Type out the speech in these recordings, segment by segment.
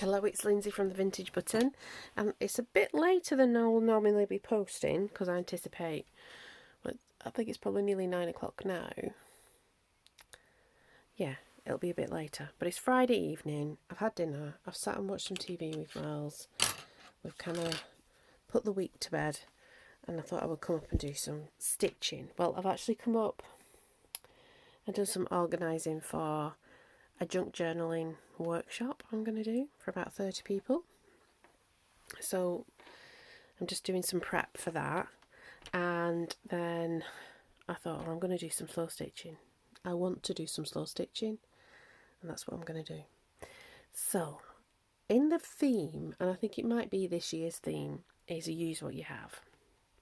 Hello, it's Lindsay from the Vintage Button, and it's a bit later than I will normally be posting because I anticipate, well, I think it's probably nearly 9 o'clock now. Yeah, it'll be a bit later, but it's Friday evening. I've had dinner, I've sat and watched some TV with Miles. We've kind of put the week to bed, and I thought I would come up and do some stitching. Well, I've actually come up and done some organising for a junk journaling workshop I'm going to do for about 30 people. So I'm just doing some prep for that, and then I thought, I'm going to do some slow stitching. I want to do some slow stitching, and that's what I'm going to do. So in the theme, and I think it might be this year's theme, is a use what you have,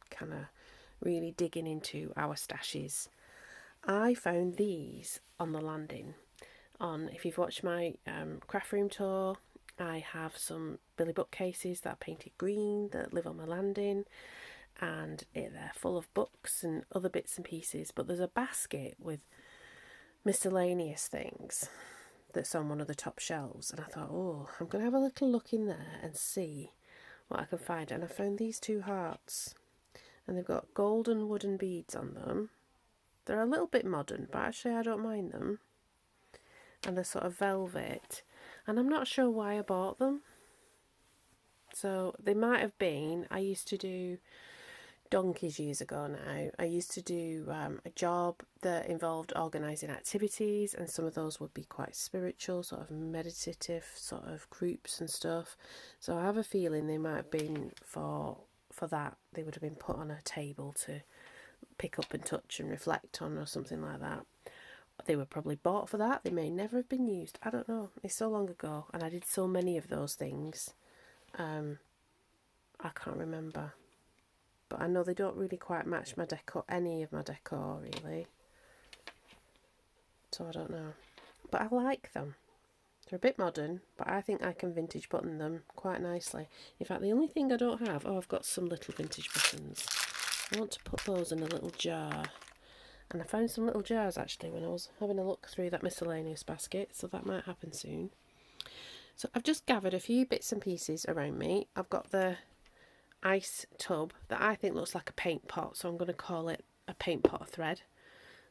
kind of really digging into our stashes. I found these on the landing. If you've watched my craft room tour, I have some Billy bookcases that are painted green that live on my landing, and they're full of books and other bits and pieces, but there's a basket with miscellaneous things that's on one of the top shelves, and I thought, I'm going to have a little look in there and see what I can find. And I found these two hearts, and they've got golden wooden beads on them. They're a little bit modern, but actually I don't mind them. And they're sort of velvet, and I'm not sure why I bought them. So they might have been, I used to do donkeys years ago now. I used to do a job that involved organising activities, and some of those would be quite spiritual, sort of meditative sort of groups and stuff. So I have a feeling they might have been for that. They would have been put on a table to pick up and touch and reflect on, or something like that. They were probably bought for that. They may never have been used. I don't know. It's so long ago, and I did so many of those things. I can't remember. But I know they don't really quite match my decor, any of my decor really. So I don't know. But I like them. They're a bit modern, but I think I can vintage button them quite nicely. In fact, the only thing I don't have, I've got some little vintage buttons. I want to put those in a little jar. And I found some little jars actually when I was having a look through that miscellaneous basket, so that might happen soon. So I've just gathered a few bits and pieces around me. I've got the ice tub that I think looks like a paint pot, so I'm going to call it a paint pot of thread.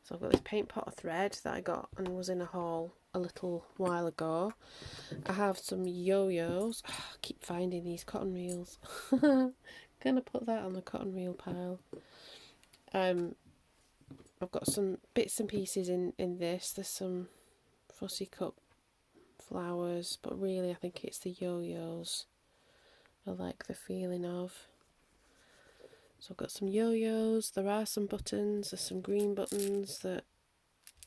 So I've got this paint pot of thread that I got and was in a haul a little while ago. I have some yo-yos. I keep finding these cotton reels. Gonna put that on the cotton reel pile. I've got some bits and pieces in this. There's some fussy cut flowers, but really I think it's the yo-yos I like the feeling of. So I've got some yo-yos. There are some buttons. There's some green buttons that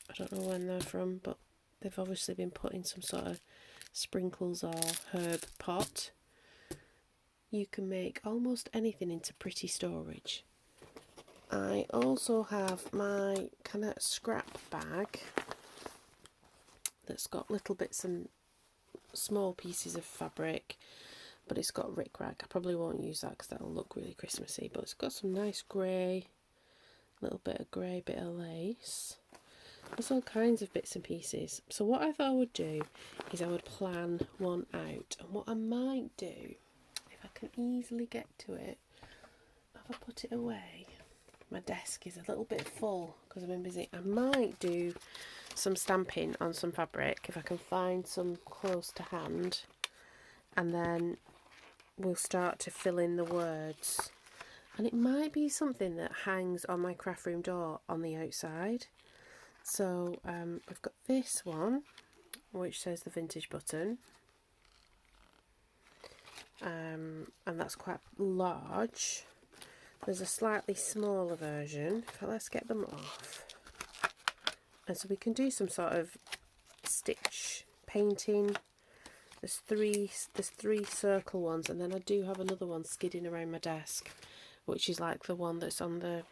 I don't know when they're from, but they've obviously been put in some sort of sprinkles or herb pot. You can make almost anything into pretty storage. I also have my kind of scrap bag that's got little bits and small pieces of fabric, but it's got rickrack. I probably won't use that because that'll look really Christmassy, but it's got some nice grey, little bit of grey, bit of lace. There's all kinds of bits and pieces. So what I thought I would do is I would plan one out, and what I might do, if I can easily get to it, if I put it away, my desk is a little bit full because I've been busy. I might do some stamping on some fabric if I can find some close to hand, and then we'll start to fill in the words. And it might be something that hangs on my craft room door on the outside. So we've got this one which says the Vintage Button, and that's quite large. There's a slightly smaller version. Let's get them off. And so we can do some sort of stitch painting. There's three circle ones, and then I do have another one skidding around my desk, which is like the one that's on the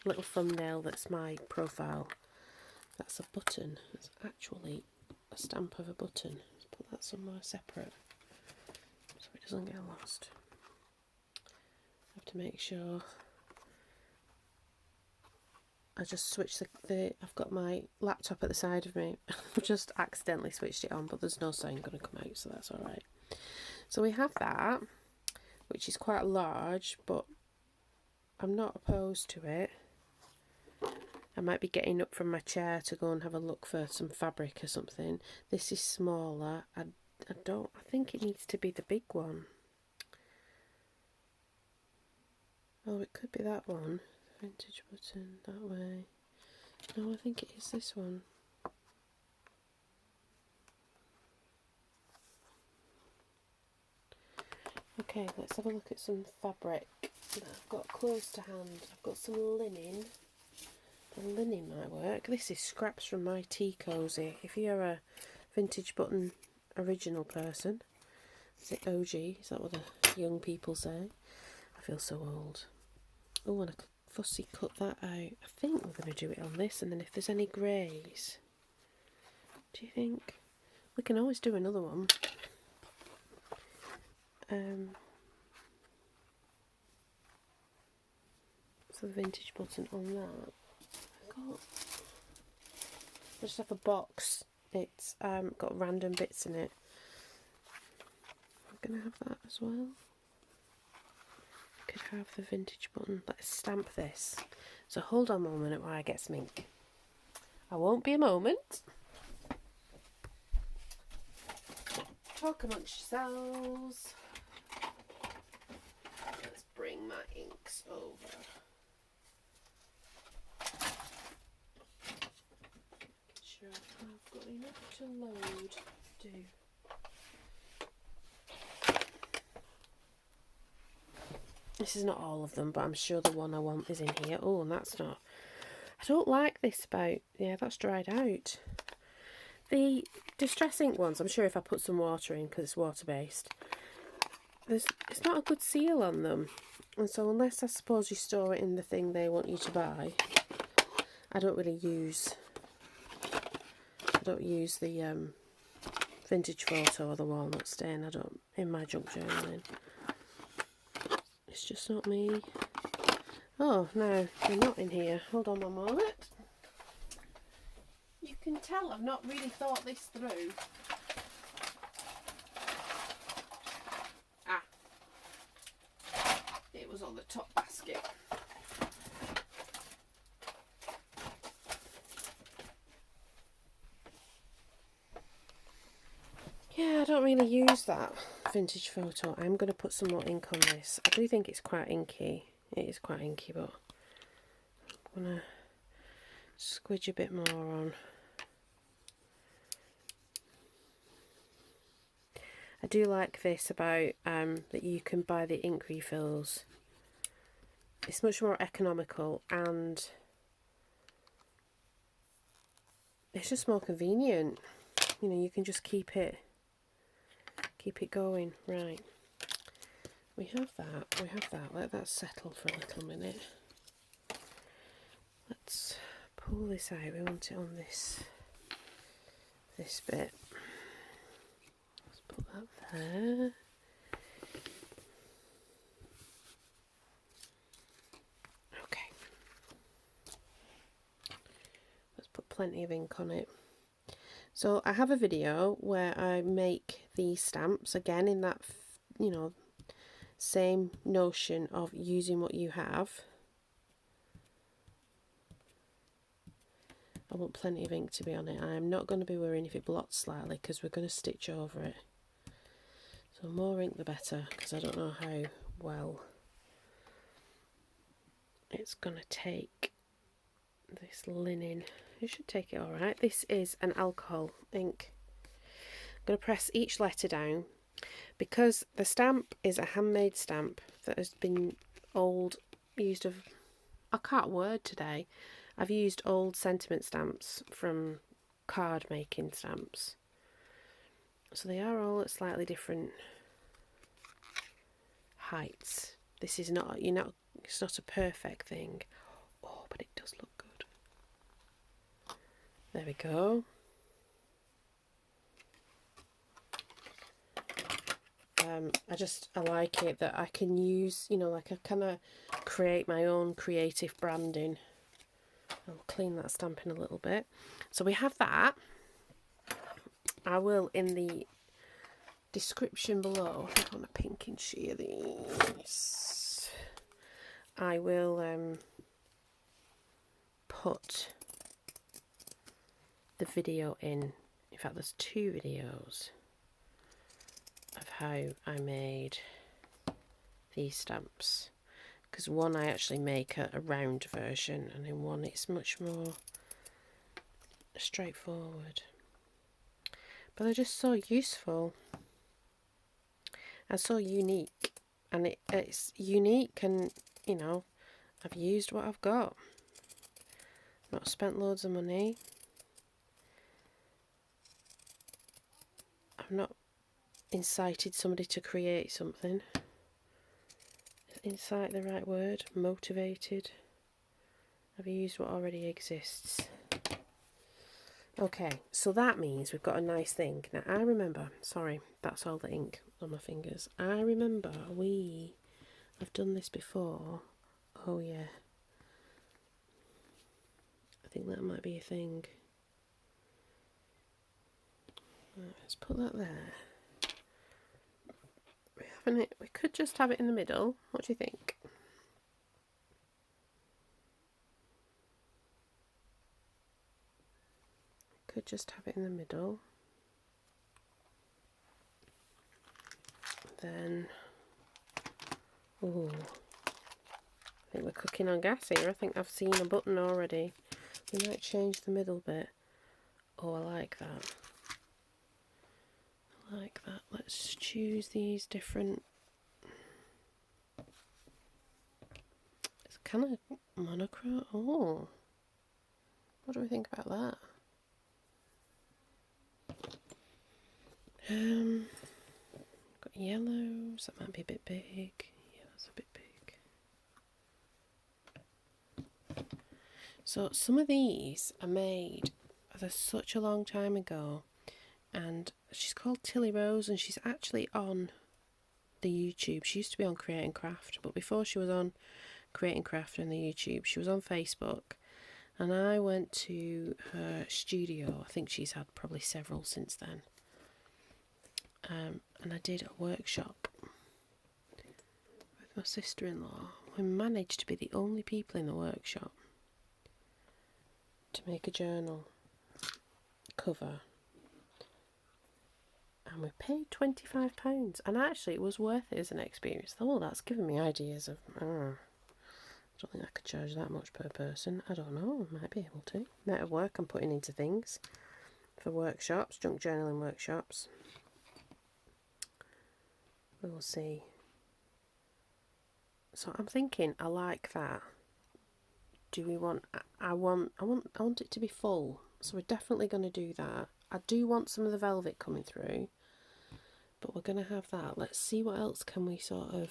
little thumbnail that's my profile. That's a button. It's actually a stamp of a button. Let's put that somewhere separate so it doesn't get lost. I have to make sure I just switched I've got my laptop at the side of me. I've just accidentally switched it on, but there's no sound going to come out, so that's alright. So we have that, which is quite large, but I'm not opposed to it. I might be getting up from my chair to go and have a look for some fabric or something. This is smaller. I think it needs to be the big one. Oh, it could be that one. Vintage button, that way. No, I think it is this one. Okay, let's have a look at some fabric that I've got close to hand. I've got some linen. The linen might work. This is scraps from my tea cosy. If you're a vintage button original person, is it OG? Is that what the young people say? I feel so old. Oh, and I could fussy cut that out. I think we're going to do it on this, and then if there's any greys, do you think? We can always do another one. So the vintage button on that. I just have a box. It's got random bits in it. I'm going to have that as well. Could have the vintage button. Let's stamp this. So hold on a moment while I get some ink. I won't be a moment. Talk amongst yourselves. Let's bring my inks over. Sure I've got enough to load. Do. This is not all of them, but I'm sure the one I want is in here. Oh, and that's not. I don't like this about. Yeah, that's dried out. The Distress Ink ones, I'm sure if I put some water in, because it's water-based, it's not a good seal on them. And so unless I suppose you store it in the thing they want you to buy, I don't use the vintage photo or the walnut stain. In my junk journaling. It's just not me. Oh, no, they're not in here. Hold on one moment. You can tell I've not really thought this through. Ah. It was on the top basket. Yeah, I don't really use that vintage photo. I'm going to put some more ink on this. I do think it's quite inky. It is quite inky, but I'm going to squidge a bit more on. I do like this about that you can buy the ink refills. It's much more economical and it's just more convenient. You know, you can just keep it going. Right. We have that. Let that settle for a little minute. Let's pull this out. We want it on this bit. Let's put that there. Okay. Let's put plenty of ink on it. So I have a video where I make these stamps again in that, you know, same notion of using what you have. I want plenty of ink to be on it. I'm not going to be worrying if it blots slightly because we're going to stitch over it. So more ink the better, because I don't know how well it's going to take this linen. It should take it alright. This is an alcohol ink. I'm going to press each letter down. Because the stamp is a handmade stamp that has been used of, I can't word today. I've used old sentiment stamps from card making stamps. So they are all at slightly different heights. This is not, it's not a perfect thing. Oh, but it does look good. There we go. I like it that I can use, like I kind of create my own creative branding I'll clean that stamping a little bit. So we have that. I will, in the description below, I think I want a pink and sheer these. I will put the video in. In fact, there's 2 videos of how I made these stamps, because one I actually make a round version, and in one it's much more straightforward. But they're just so useful and so unique, and it's unique, and you know, I've used what I've got, not spent loads of money, I've not incited somebody to create something. Incite the right word? Motivated. I've used what already exists. Okay, so that means we've got a nice thing. Now I remember, sorry, that's all the ink on my fingers. I remember we have done this before. Oh yeah. I think that might be a thing. Right, let's put that there. We could just have it in the middle. What do you think? Could just have it in the middle. Then, oh, I think we're cooking on gas here. I think I've seen a button already. We might change the middle bit. Oh, I like that. I like that. Let's choose these different. It's kind of monochrome. Oh, what do we think about that? Got yellows. That might be a bit big. Yeah, that's a bit big. So some of these are made such a long time ago, and she's called Tilly Rose, and she's actually on the YouTube. She used to be on Create and Craft, but before she was on Create and Craft and the YouTube, she was on Facebook, and I went to her studio. I think she's had probably several since then, and I did a workshop with my sister-in-law. We managed to be the only people in the workshop to make a journal cover, and we paid £25, and actually it was worth it as an experience. Oh, that's given me ideas of I don't think I could charge that much per person. I don't know, I might be able to. Amount of work I'm putting into things for workshops, junk journaling workshops. We'll see. So I'm thinking I like that. Do we want I want it to be full, so we're definitely going to do that. I do want some of the velvet coming through, but we're going to have that. Let's see what else can we sort of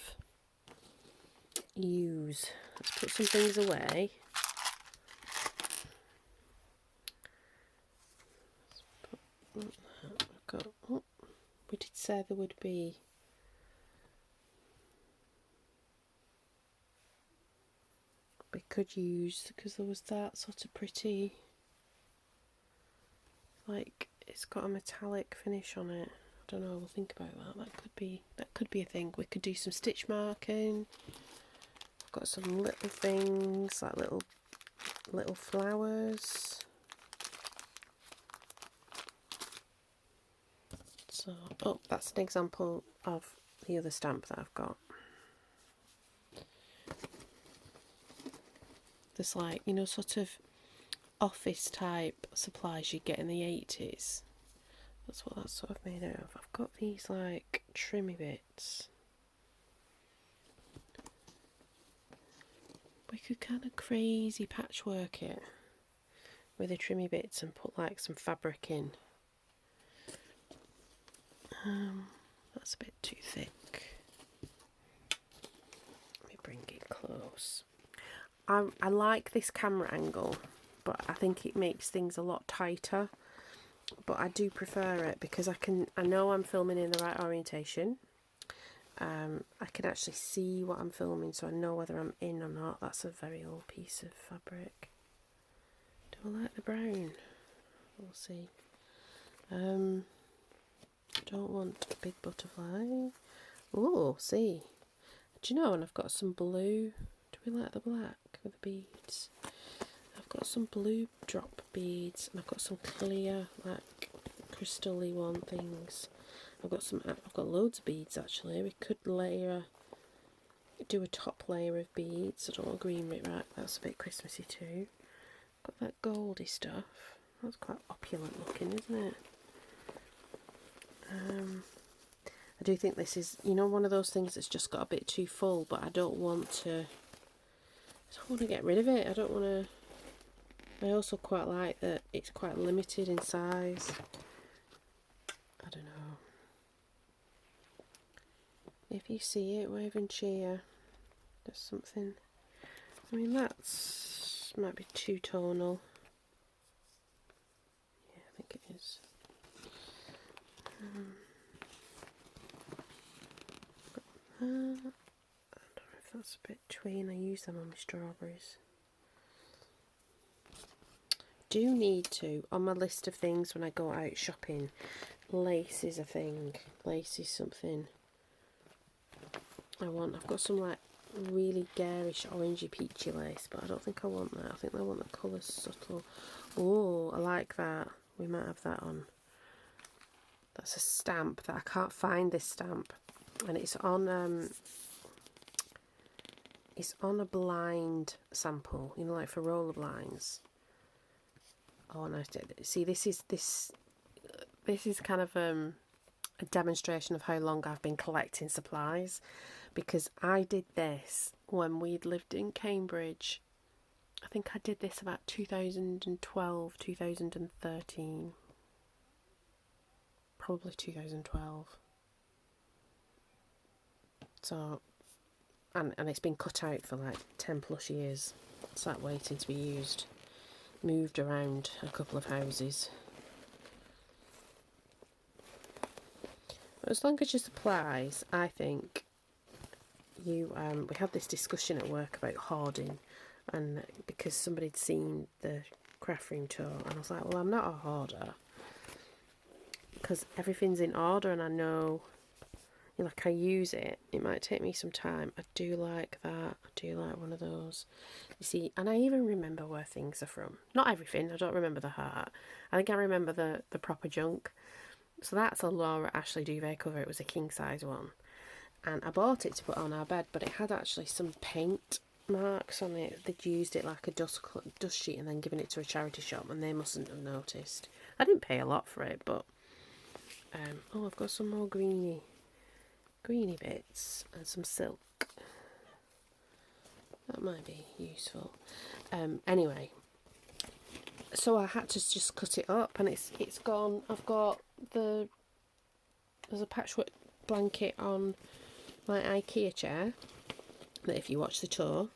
use. Let's put some things away. We did say there would be we could use, because there was that sort of pretty, like, it's got a metallic finish on it. I don't know, we'll think about that. That could be a thing. We could do some stitch marking. I've got some little things, like little flowers. So, oh, that's an example of the other stamp that I've got. There's, like, you know, sort of office type supplies you get in the 80s. That's what that's sort of made out of. I've got these like trimmy bits. We could kind of crazy patchwork it with the trimmy bits and put like some fabric in. That's a bit too thick. Let me bring it close. I like this camera angle, but I think it makes things a lot tighter. But I do prefer it because I know I'm filming in the right orientation. I can actually see what I'm filming, so I know whether I'm in or not. That's a very old piece of fabric. I like the brown? We'll see. Don't want a big butterfly. Oh, see. Do you know, and I've got some blue. Do we like the black with the beads? I've got some blue drop beads, and I've got some clear, like, crystal-y one things. I've got loads of beads, actually. We could do a top layer of beads. I don't want green right, that's a bit Christmassy too. Got that goldy stuff. That's quite opulent looking, isn't it? I do think this is, you know, one of those things that's just got a bit too full, but I don't want to get rid of it. I don't want to. I also quite like that it's quite limited in size. I don't know. If you see it, wave and cheer. There's something. I mean, that's might be too tonal. Yeah, I think it is. I don't know if that's a bit tween. I use them on my strawberries. Do need to, on my list of things when I go out shopping, lace is a thing. Lace is something I want. I've got some like really garish orangey peachy lace, but I don't think I want that. I think I want the colours subtle. Oh, I like that. We might have that on. That's a stamp that I can't find, this stamp, and it's on a blind sample, you know, like for roller blinds. Oh, nice. See, this is kind of a demonstration of how long I've been collecting supplies, because I did this when we'd lived in Cambridge. I think I did this about 2012, 2013. Probably 2012. So, and it's been cut out for like 10 plus years. It's like waiting to be used. Moved around a couple of houses. But as long as your supplies, I think you we had this discussion at work about hoarding, and because somebody had seen the craft room tour, and I was like, well, I'm not a hoarder because everything's in order, and I know, you know, like I use it. It might take me some time. I do like that. I do like one of those. You see, and I even remember where things are from. Not everything. I don't remember the heart. I think I remember the proper junk. So that's a Laura Ashley duvet cover. It was a king size one. And I bought it to put on our bed, but it had actually some paint marks on it. They'd used it like a dust sheet and then given it to a charity shop, and they mustn't have noticed. I didn't pay a lot for it, but oh, I've got some more greeny bits and some silk. That might be useful. Anyway, so I had to just cut it up, and it's gone. I've got there's a patchwork blanket on my IKEA chair that, if you watch the tour,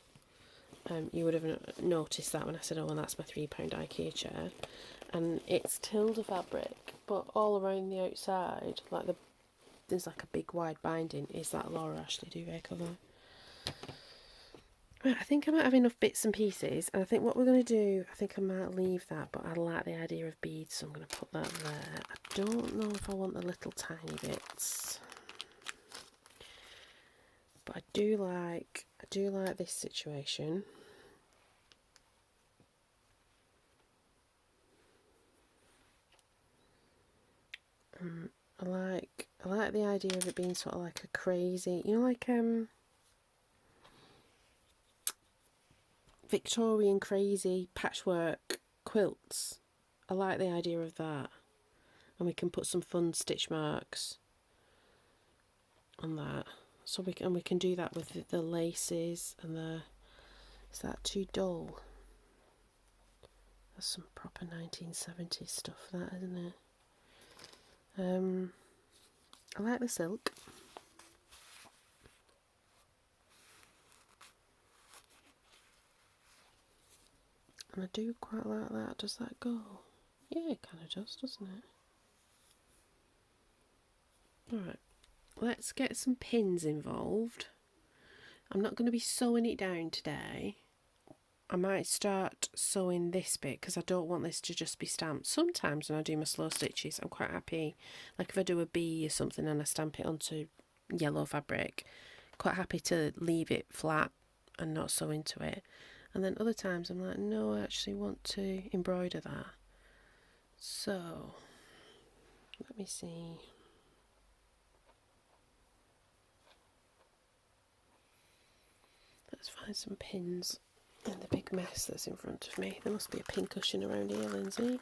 you would have noticed that when I said, oh, well, that's my £3 IKEA chair, and it's Tilda fabric, but all around the outside, like there's like a big wide binding, is that Laura Ashley duvet cover. Right, I think I might have enough bits and pieces, and I think what we're going to do, I think I might leave that, but I like the idea of beads, so I'm going to put that there. I don't know if I want the little tiny bits, but I do like this situation. I like the idea of it being sort of like a crazy, you know, like Victorian crazy patchwork quilts. I like the idea of that, and we can put some fun stitch marks on that. So we can do that with the laces and the. Is that too dull? That's some proper 1970s stuff, that, isn't it? I like the silk. And I do quite like that. Does that go? Yeah, it kind of does, doesn't it? Alright, let's get some pins involved. I'm not going to be sewing it down today. I might start sewing this bit because I don't want this to just be stamped. Sometimes when I do my slow stitches, I'm quite happy, like if I do a bee or something and I stamp it onto yellow fabric, quite happy to leave it flat and not sew into it. And then other times I'm like, no, I actually want to embroider that. So let me see. Let's find some pins in the big mess that's in front of me. There must be a pin cushion around here, Lindsay.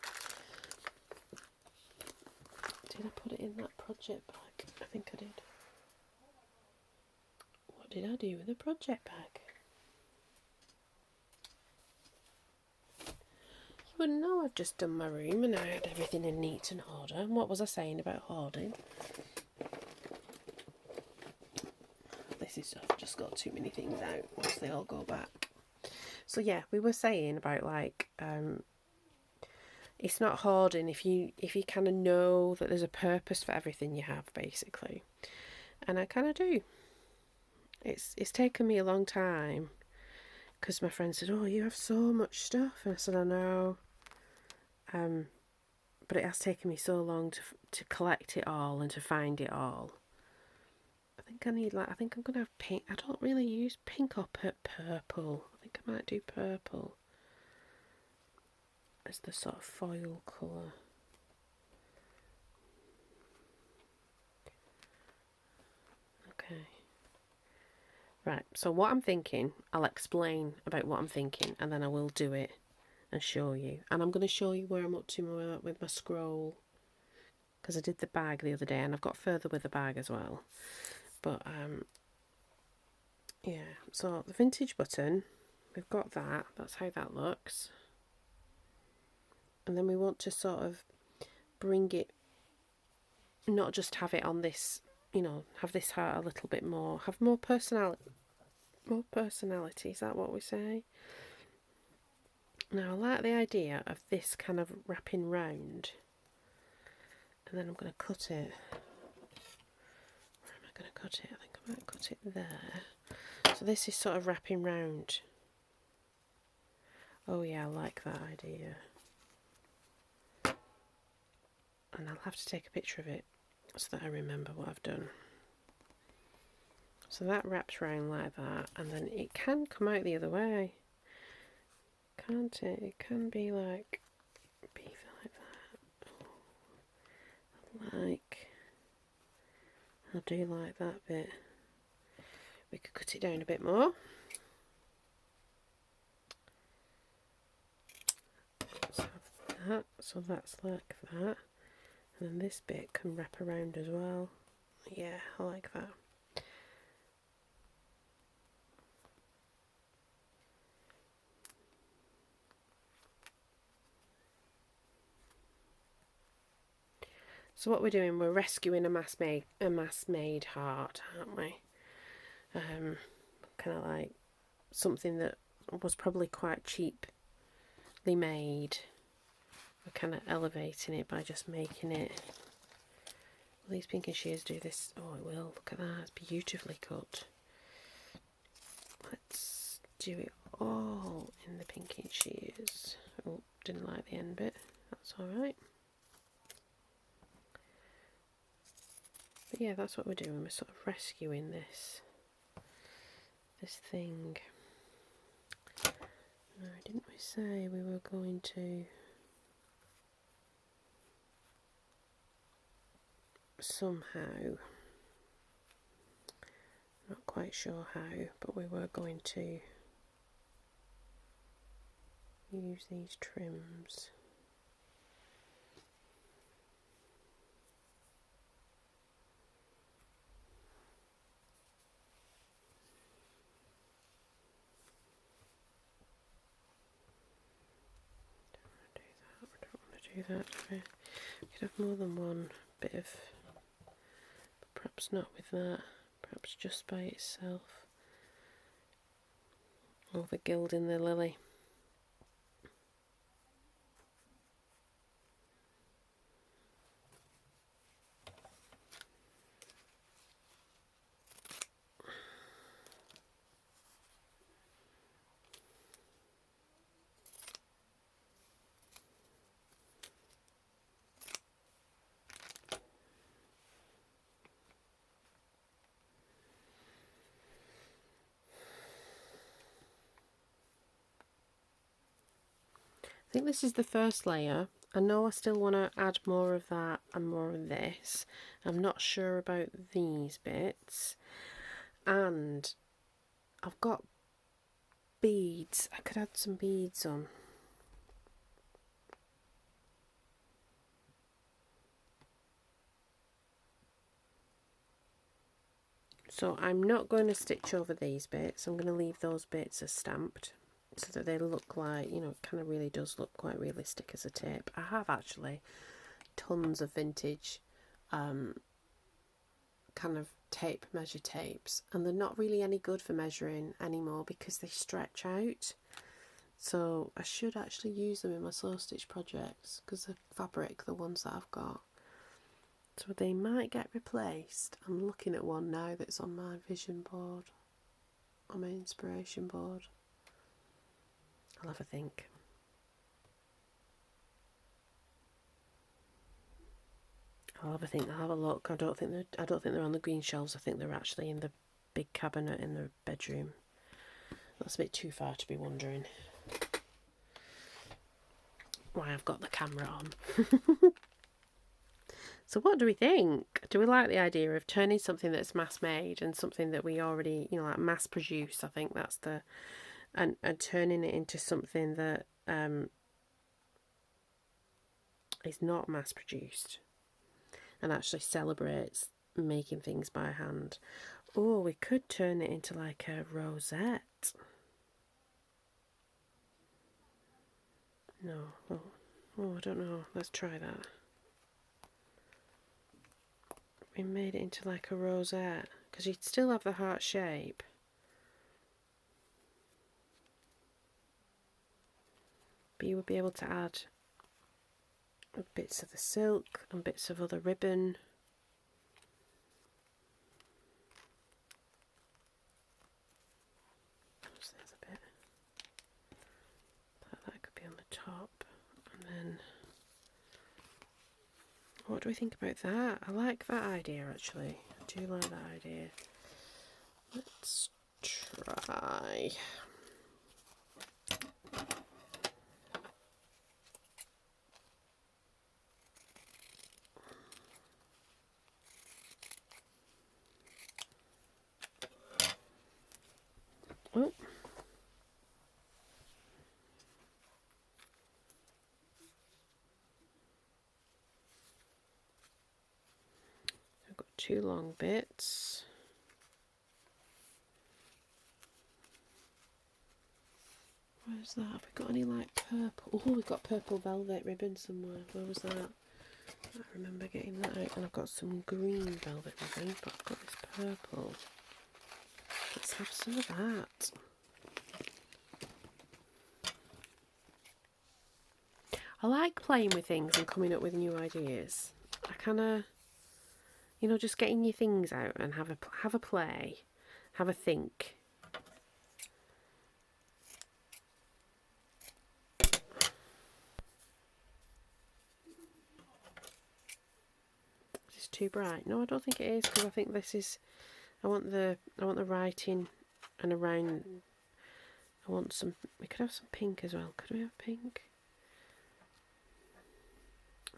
Did I put it in that project bag? I think I did. What did I do with the project bag? You wouldn't know I've just done my room and I had everything in neat and order. And what was I saying about hoarding? This is, I've just got too many things out once they all go back. So yeah, we were saying about like, it's not hoarding if you kind of know that there's a purpose for everything you have, basically. And I kind of do. It's taken me a long time because my friend said, oh, you have so much stuff, and I said, I know. But it has taken me so long to collect it all and to find it all. I think I need, like, I think I'm going to have pink. I don't really use pink or purple. I think I might do purple as the sort of foil colour. Okay. Right, so what I'm thinking, I'll explain about what I'm thinking and then I will do it and show you. And I'm going to show you where I'm up to with my scroll, because I did the bag the other day and I've got further with the bag as well. But yeah, so the vintage button, we've got that. That's how that looks. And then we want to sort of bring it, not just have it on this, you know, have this heart a little bit more, have more personality. More personality, is that what we say? Now I like the idea of this kind of wrapping round, and then I'm going to cut it. Where am I going to cut it? I think I might cut it there. So this is sort of wrapping round. Oh yeah, I like that idea. And I'll have to take a picture of it so that I remember what I've done. So that wraps round like that, and then it can come out the other way, can't it? It can be like that. Like, I'll do like that bit. We could cut it down a bit more. So that, so that's like that, and then this bit can wrap around as well. Yeah, I like that. So what we're doing, we're rescuing a mass-made heart, aren't we? Kind of like something that was probably quite cheaply made. We're kind of elevating it by just making it. Well, these pink and shears do this. Oh, it will. Look at that. It's beautifully cut. Let's do it all in the pink and shears. Oh, didn't like the end bit. That's alright. But yeah, that's what we're doing. We're sort of rescuing this thing. Now, didn't we say we were going to somehow, not quite sure how, but we were going to use these trims. Do that. We could have more than one bit of, but perhaps not with that, perhaps just by itself. Or the gild in the lily. think this is the first layer. I know I still want to add more of that and more of this. I'm not sure about these bits. And I've got beads. I could add some beads on. So I'm not going to stitch over these bits. I'm going to leave those bits as stamped so that they look like, you know, it kind of really does look quite realistic as a tape. I have actually tons of vintage kind of tape, measure tapes, and they're not really any good for measuring anymore because they stretch out. So I should actually use them in my slow stitch projects because the fabric, the ones that I've got. So they might get replaced. I'm looking at one now that's on my vision board, on my inspiration board. I'll have a think. I'll have a think. I'll have a look. I don't think they're on the green shelves. I think they're actually in the big cabinet in the bedroom. That's a bit too far to be wondering why I've got the camera on. So what do we think? Do we like the idea of turning something that's mass made and something that we already, you know, like mass produce? I think that's the, and turning it into something that is not mass produced and actually celebrates making things by hand. Oh, we could turn it into like a rosette. No. Oh, I don't know. Let's try that. We made it into like a rosette because you'd still have the heart shape. But you would be able to add bits of the silk and bits of other ribbon. So there's a bit. That could be on the top. And then, what do we think about that? I like that idea actually. I do like that idea. Let's try. Oh. I've got two long bits. Where's that? Have we got any like purple? Oh, we've got purple velvet ribbon somewhere. Where was that? I remember getting that out. And I've got some green velvet ribbon, but I've got this purple. Let's have some of that. I like playing with things and coming up with new ideas. I kind of, you know, just getting your things out and have a play, have a think. Is this too bright? No, I don't think it is because I think this is. I want the writing and around. I want some. We could have some pink as well. Could we have pink?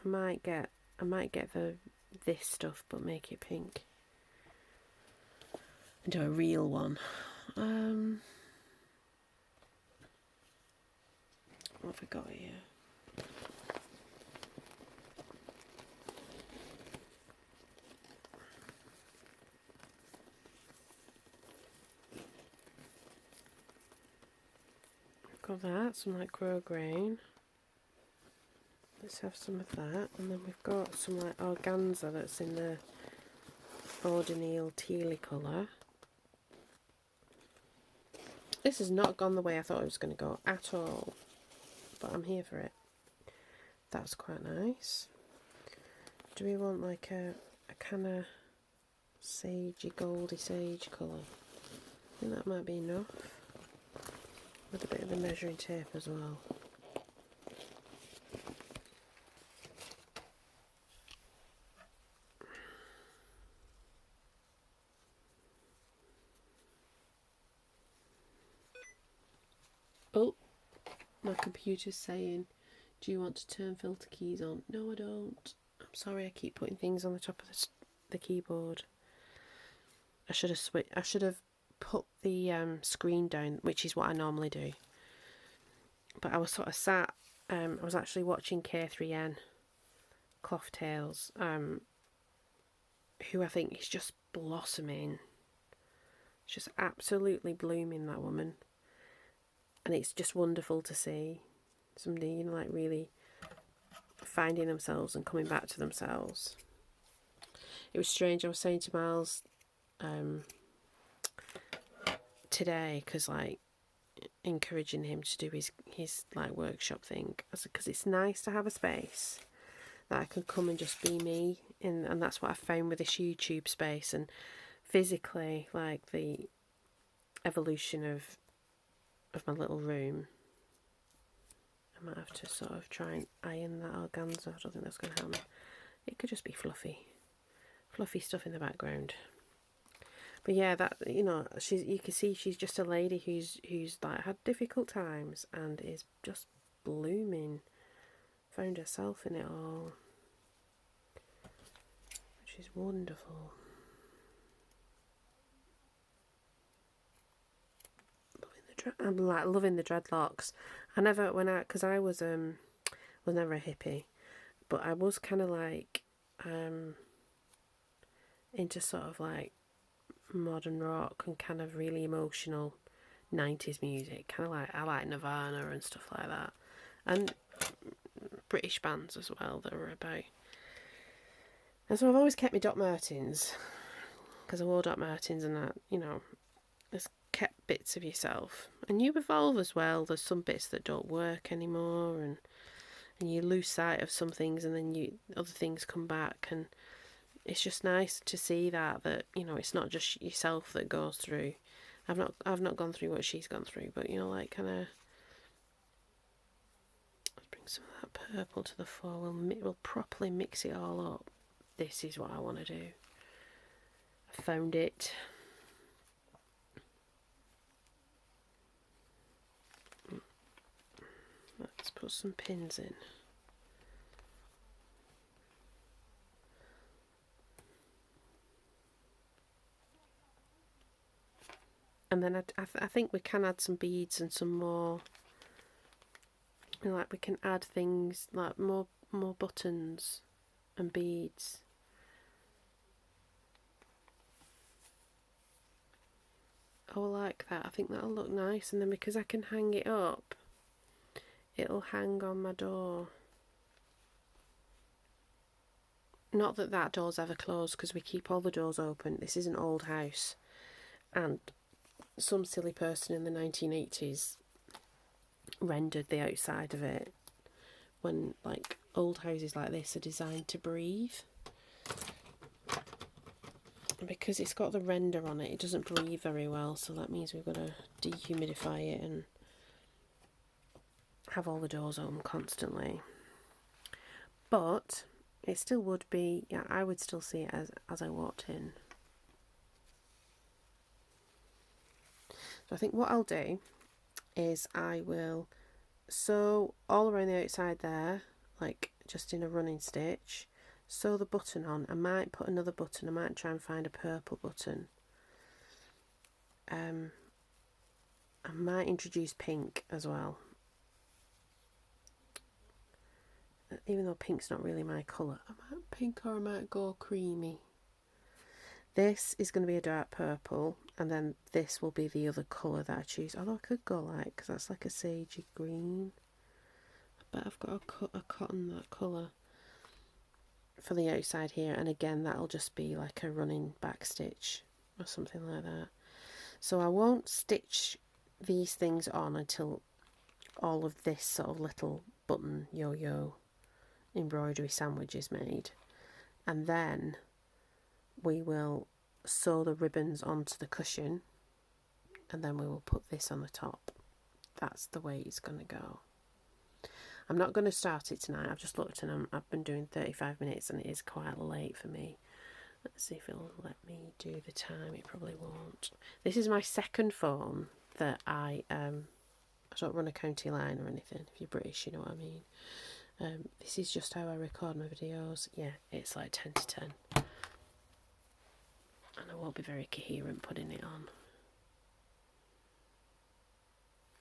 I might get this stuff, but make it pink. And do a real one. What have I got here? I've got that, some like grosgrain. Let's have some of that, and then we've got some like organza that's in the ordinary tealy colour. This has not gone the way I thought it was going to go at all, but I'm here for it. That's quite nice. Do we want like a kind of sagey, goldy sage colour? I think that might be enough. With a bit of the measuring tape as well. Oh, my computer's saying Do you want to turn filter keys on? No, I don't. I'm sorry, I keep putting things on the top of the keyboard. I should have put the screen down, which is what I normally do. But I was sort of sat. I was actually watching K3N, Cloth Tales, who I think is just blossoming. She's just absolutely blooming, that woman. And it's just wonderful to see somebody, you know, like really finding themselves and coming back to themselves. It was strange. I was saying to Miles today, because like encouraging him to do his like workshop thing, because it's nice to have a space that I can come and just be me in, and that's what I found with this YouTube space. And physically, like the evolution of my little room, I might have to sort of try and iron that organza. I don't think that's going to help me. It could just be fluffy stuff in the background. But yeah, that, you know, you can see she's just a lady who's like had difficult times and is just blooming. Found herself in it all, which is wonderful. I'm like loving the dreadlocks. Because I was never a hippie, but I was kind of like into sort of like modern rock and kind of really emotional 90s music, kind of like I like Nirvana and stuff like that, and British bands as well that were about. And so I've always kept my Doc Martens, because I wore Doc Martens, and that, you know, there's kept bits of yourself, and you evolve as well. There's some bits that don't work anymore, and you lose sight of some things, and then other things come back, and it's just nice to see that you know, it's not just yourself that goes through. I've not gone through what she's gone through, but you know, like kind of. Let's bring some of that purple to the fore. We'll properly mix it all up. This is what I want to do. I found it. Let's put some pins in. And then I think we can add some beads and some more, you know, like we can add things like more buttons and beads. Oh, I like that. I think that'll look nice. And then because I can hang it up, it'll hang on my door. Not that door's ever closed, because we keep all the doors open. This is an old house, and some silly person in the 1980s rendered the outside of it, when like old houses like this are designed to breathe. And because it's got the render on it, it doesn't breathe very well, so that means we've got to dehumidify it and have all the doors open constantly. But it still would be, yeah, I would still see it as I walked in. So I think what I'll do is I will sew all around the outside there, like just in a running stitch, sew the button on. I might put another button. I might try and find a purple button. I might introduce pink as well, even though pink's not really my colour. I might pink, or I might go creamy. This is going to be a dark purple, and then this will be the other colour that I choose. Although I could go like, because that's like a sagey green. But I've got a cotton that colour for the outside here, and again that'll just be like a running back stitch or something like that. So I won't stitch these things on until all of this sort of little button yo-yo embroidery sandwich is made, and then we will sew the ribbons onto the cushion, and then we will put this on the top. That's the way it's going to go. I'm not going to start it tonight. I've just looked, and I've been doing 35 minutes, and it is quite late for me. Let's see if it'll let me do the time. It probably won't. This is my second phone that I I don't run a county line or anything. If you're British, you know what I mean. This is just how I record my videos. Yeah, it's like 10 to 10. And I won't be very coherent putting it on.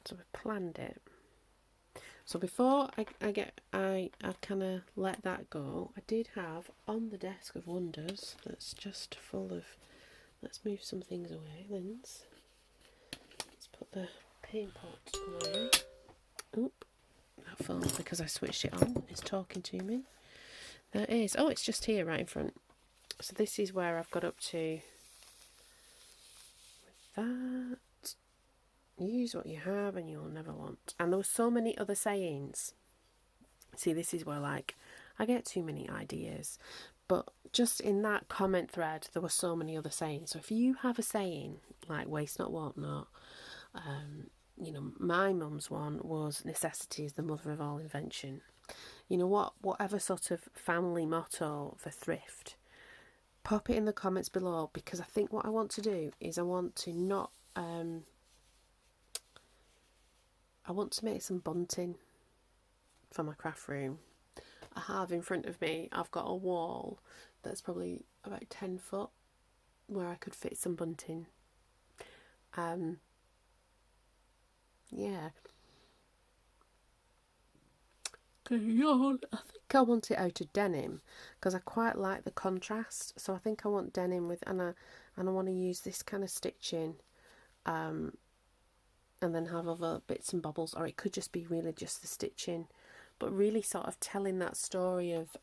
So I planned it. So before I kind of let that go, I did have on the desk of wonders that's just full of. Let's move some things away, Linz. Let's put the paint pot away. Oop, that phone, because I switched it on, is talking to me. There it is. Oh, it's just here right in front. So this is where I've got up to with that. Use what you have and you'll never want. And there were so many other sayings. See, this is where, like, I get too many ideas. But just in that comment thread, there were so many other sayings. So if you have a saying, like waste not, want not, you know, my mum's one was necessity is the mother of all invention. You know, whatever sort of family motto for thrift, pop it in the comments below, because I think what I want to do is I want to not... I want to make some bunting for my craft room. I have in front of me, I've got a wall that's probably about 10 foot where I could fit some bunting. Yeah. I think I want it out of denim because I quite like the contrast. So I think I want denim with, and I want to use this kind of stitching. And then have other bits and bobbles, or it could just be really just the stitching, but really sort of telling that story of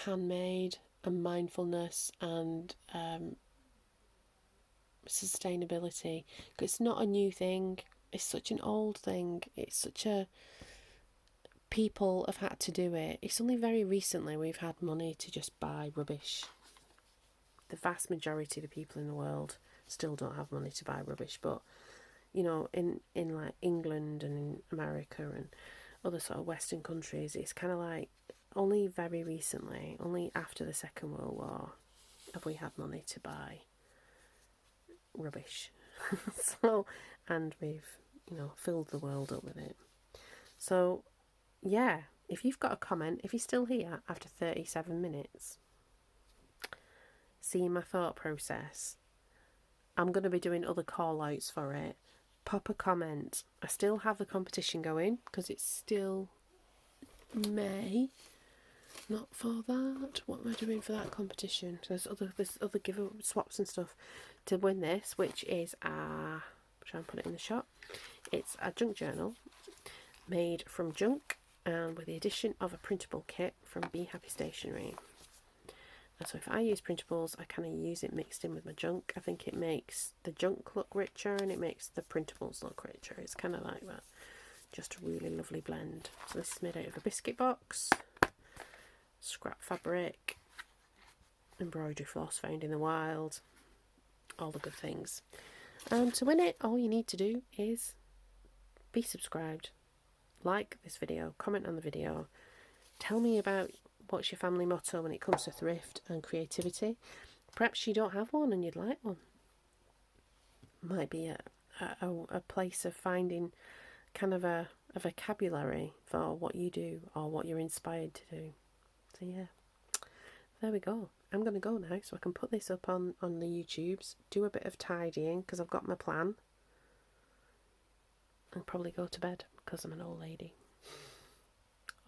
handmade and mindfulness and sustainability. It's not a new thing, it's such an old thing, it's such a... people have had to do it. It's only very recently we've had money to just buy rubbish. The vast majority of the people in the world still don't have money to buy rubbish, but you know, in like England and in America and other sort of Western countries, it's kind of like only very recently, only after the Second World War, have we had money to buy rubbish. So, and we've, you know, filled the world up with it. So yeah, if you've got a comment, if you're still here after 37 minutes, seeing my thought process, I'm going to be doing other call outs for it. Pop a comment. I still have the competition going because it's still May. Not for that. What am I doing for that competition? There's other giveaway swaps and stuff to win this, which is try and put it in the shop. It's a junk journal made from junk and with the addition of a printable kit from Be Happy Stationery. And so if I use printables, I kind of use it mixed in with my junk. I think it makes the junk look richer and it makes the printables look richer. It's kind of like that. Just a really lovely blend. So this is made out of a biscuit box, scrap fabric, embroidery floss found in the wild, all the good things. And to win it, all you need to do is be subscribed, like this video, comment on the video, tell me about what's your family motto when it comes to thrift and creativity. Perhaps you don't have one and you'd like one. Might be a place of finding kind of a vocabulary for what you do or what you're inspired to do. So yeah, there we go. I'm going to go now so I can put this up on the YouTubes, do a bit of tidying because I've got my plan, and probably go to bed because I'm an old lady.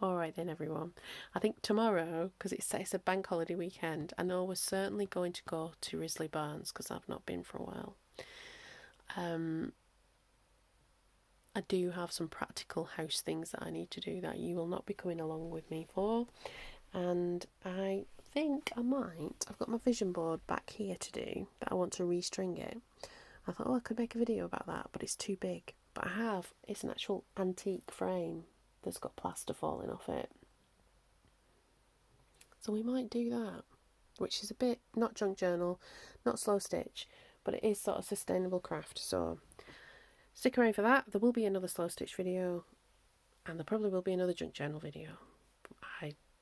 Alright then everyone, I think tomorrow, because it's a bank holiday weekend, I know we're certainly going to go to Risley Barnes because I've not been for a while. I do have some practical house things that I need to do that you will not be coming along with me for, and I think I might. I've got my vision board back here to do that. I want to restring it. I thought, I could make a video about that, but it's too big. But it's an actual antique frame that's got plaster falling off it. So we might do that, which is a bit, not junk journal, not slow stitch, but it is sort of sustainable craft. So stick around for that. There will be another slow stitch video, and there probably will be another junk journal video.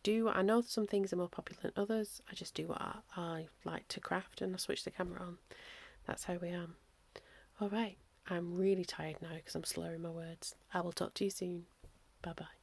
I know some things are more popular than others. I just do what I like to craft, and I switch the camera on. That's how we am. Alright, I'm really tired now because I'm slurring my words. I will talk to you soon. Bye bye.